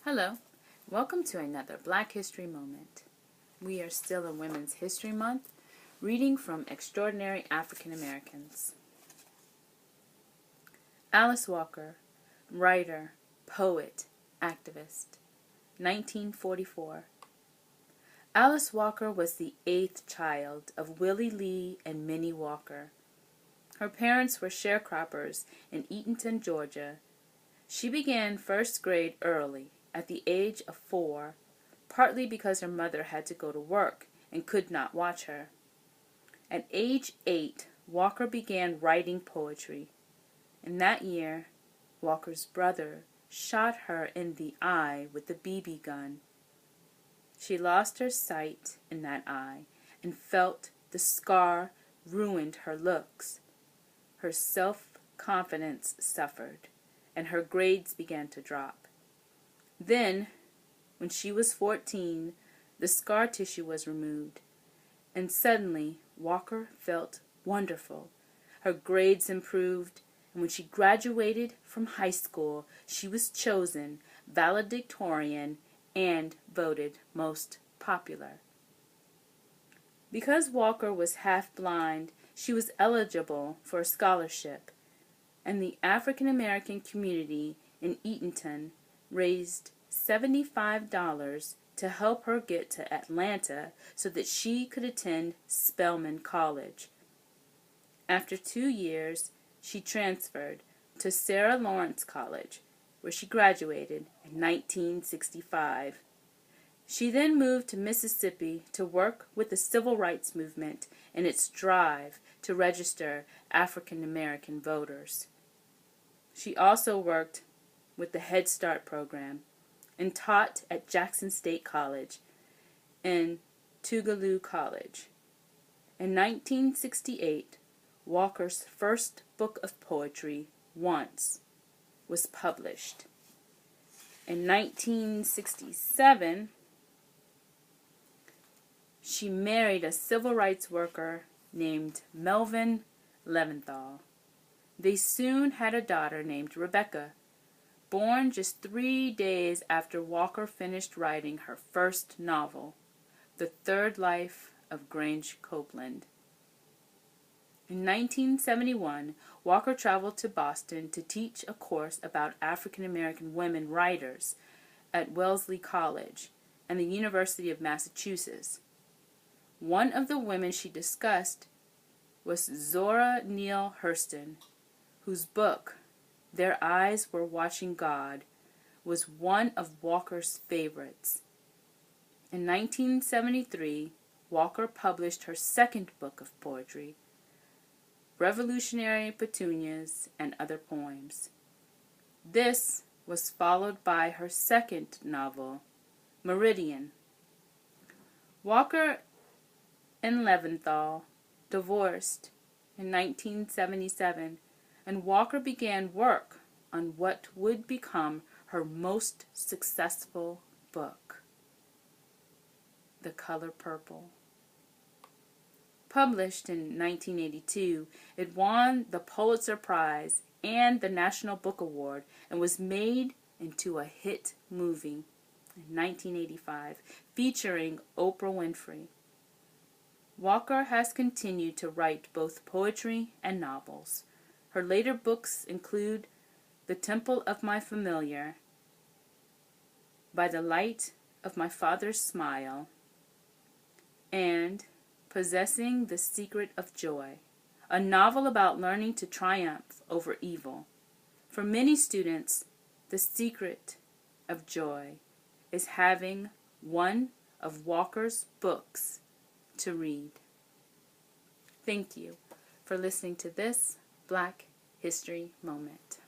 Hello, welcome to another Black History Moment. We are still in Women's History Month, reading from Extraordinary African Americans. Alice Walker, writer, poet, activist, 1944. Alice Walker was the 8th child of Willie Lee and Minnie Walker. Her parents were sharecroppers in Eatonton, Georgia. She began first grade early, at the age of 4, partly because her mother had to go to work and could not watch her. At age 8, Walker began writing poetry. In that year, Walker's brother shot her in the eye with a BB gun. She lost her sight in that eye and felt the scar ruined her looks. Her self-confidence suffered, and her grades began to drop. Then, when she was 14, the scar tissue was removed, and suddenly Walker felt wonderful. Her grades improved, and when she graduated from high school, she was chosen valedictorian and voted most popular. Because Walker was half-blind, she was eligible for a scholarship, and the African American community in Eatonton raised $75 to help her get to Atlanta so that she could attend Spelman College. After 2 years, she transferred to Sarah Lawrence College, where she graduated in 1965. She then moved to Mississippi to work with the Civil Rights Movement in its drive to register African American voters. She also worked with the Head Start program and taught at Jackson State College and Tougaloo College. In 1968, Walker's first book of poetry, Once, was published. In 1967, she married a civil rights worker named Melvin Leventhal. They soon had a daughter named Rebecca, born just 3 days after Walker finished writing her first novel, The Third Life of Grange Copeland. In 1971, Walker traveled to Boston to teach a course about African American women writers at Wellesley College and the University of Massachusetts. One of the women she discussed was Zora Neale Hurston, whose book, Their Eyes Were Watching God, was one of Walker's favorites. In 1973, Walker published her second book of poetry, Revolutionary Petunias and Other Poems. This was followed by her second novel, Meridian. Walker and Leventhal divorced in 1977, and Walker began work on what would become her most successful book, The Color Purple. Published in 1982, it won the Pulitzer Prize and the National Book Award and was made into a hit movie in 1985, featuring Oprah Winfrey. Walker has continued to write both poetry and novels. Her later books include The Temple of My Familiar, By the Light of My Father's Smile, and Possessing the Secret of Joy, a novel about learning to triumph over evil. For many students, the secret of joy is having one of Walker's books to read. Thank you for listening to this Black History Moment.